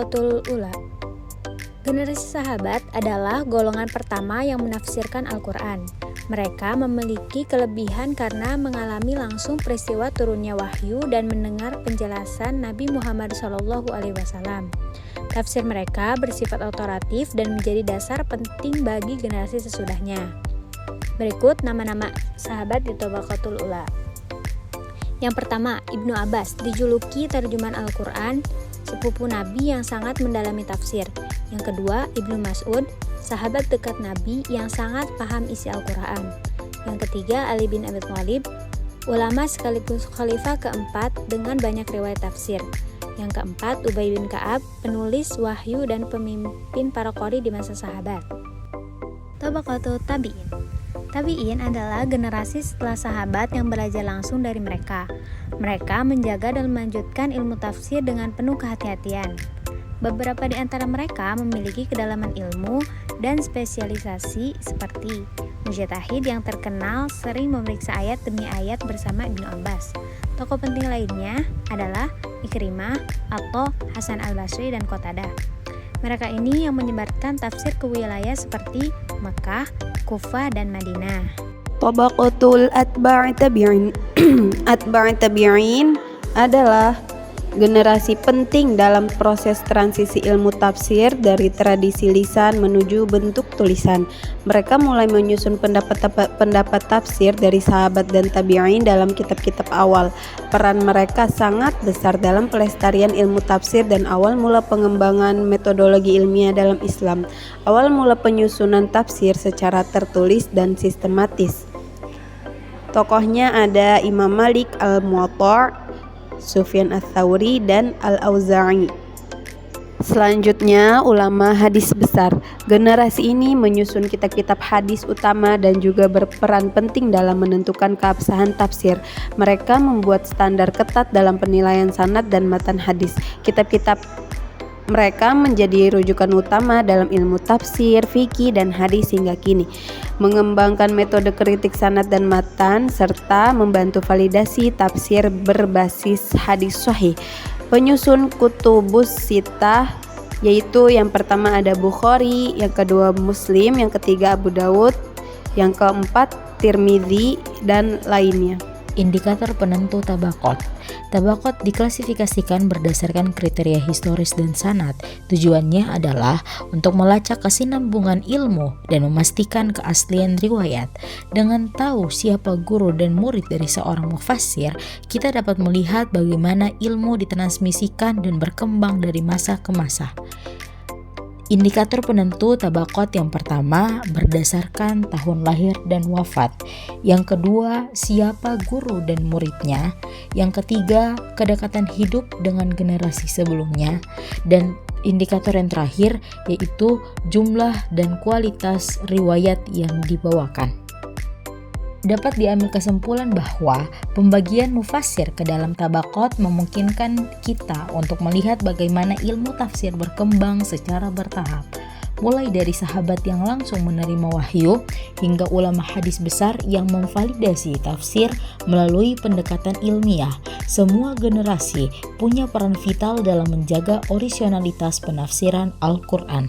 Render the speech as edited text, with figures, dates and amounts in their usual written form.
Tabaqatul Ula. Generasi sahabat adalah golongan pertama yang menafsirkan Al-Quran. Mereka memiliki kelebihan karena mengalami langsung peristiwa turunnya wahyu dan mendengar penjelasan Nabi Muhammad SAW. Tafsir mereka bersifat otoratif dan menjadi dasar penting bagi generasi sesudahnya. Berikut nama-nama sahabat di Tabaqatul Ula. Yang pertama, Ibnu Abbas, dijuluki terjemahan Al-Quran, sepupu Nabi yang sangat mendalami tafsir. Yang kedua, Ibnu Mas'ud, sahabat dekat Nabi yang sangat paham isi Al-Quran. Yang ketiga, Ali bin Abi Thalib, ulama sekaligus khalifah keempat dengan banyak riwayat tafsir. Yang keempat, Ubay bin Ka'ab, penulis wahyu dan pemimpin para qori di masa sahabat. Tabaqatul Tabi'in. Tabi'in adalah generasi setelah sahabat yang belajar langsung dari mereka. Mereka menjaga dan melanjutkan ilmu tafsir dengan penuh kehati-hatian. Beberapa di antara mereka memiliki kedalaman ilmu dan spesialisasi seperti mujtahid yang terkenal sering memeriksa ayat demi ayat bersama Ibnu Abbas. Tokoh penting lainnya adalah Ikrimah atau Hasan al-Basri dan Qatadah. Mereka ini yang menyebarkan tafsir ke wilayah seperti Mekah, Kufah, dan Madinah. Tabaqatul atba'i tabi'in. Atba'i tabi'in adalah generasi penting dalam proses transisi ilmu tafsir dari tradisi lisan menuju bentuk tulisan. Mereka mulai menyusun pendapat tafsir dari sahabat dan tabi'in dalam kitab-kitab awal. Peran mereka sangat besar dalam pelestarian ilmu tafsir dan awal mula pengembangan metodologi ilmiah dalam Islam. Awal mula penyusunan tafsir secara tertulis dan sistematis. Tokohnya ada Imam Malik al-Muwatta', Sufyan ats-Tsauri, dan Al-Auza'i. Selanjutnya, ulama hadis besar. Generasi ini menyusun kitab-kitab hadis utama dan juga berperan penting dalam menentukan keabsahan tafsir. Mereka membuat standar ketat dalam penilaian sanad dan matan hadis. Kitab-kitab mereka menjadi rujukan utama dalam ilmu tafsir, fikih, dan hadis hingga kini. Mengembangkan metode kritik sanad dan matan serta membantu validasi tafsir berbasis hadis sahih. Penyusun kutubus sittah, yaitu yang pertama ada Bukhari, yang kedua Muslim, yang ketiga Abu Dawud, yang keempat Tirmidzi, dan lainnya. Indikator penentu tabaqat. Tabaqat diklasifikasikan berdasarkan kriteria historis dan sanad. Tujuannya adalah untuk melacak kesinambungan ilmu dan memastikan keaslian riwayat. Dengan tahu siapa guru dan murid dari seorang mufassir, kita dapat melihat bagaimana ilmu ditransmisikan dan berkembang dari masa ke masa. Indikator penentu tabaqat yang pertama berdasarkan tahun lahir dan wafat. Yang kedua, siapa guru dan muridnya. Yang ketiga, kedekatan hidup dengan generasi sebelumnya. Dan indikator yang terakhir yaitu jumlah dan kualitas riwayat yang dibawakan. Dapat diambil kesimpulan bahwa pembagian mufassir ke dalam tabaqat memungkinkan kita untuk melihat bagaimana ilmu tafsir berkembang secara bertahap, mulai dari sahabat yang langsung menerima wahyu hingga ulama hadis besar yang memvalidasi tafsir melalui pendekatan ilmiah. Semua generasi punya peran vital dalam menjaga orisinalitas penafsiran Al-Quran.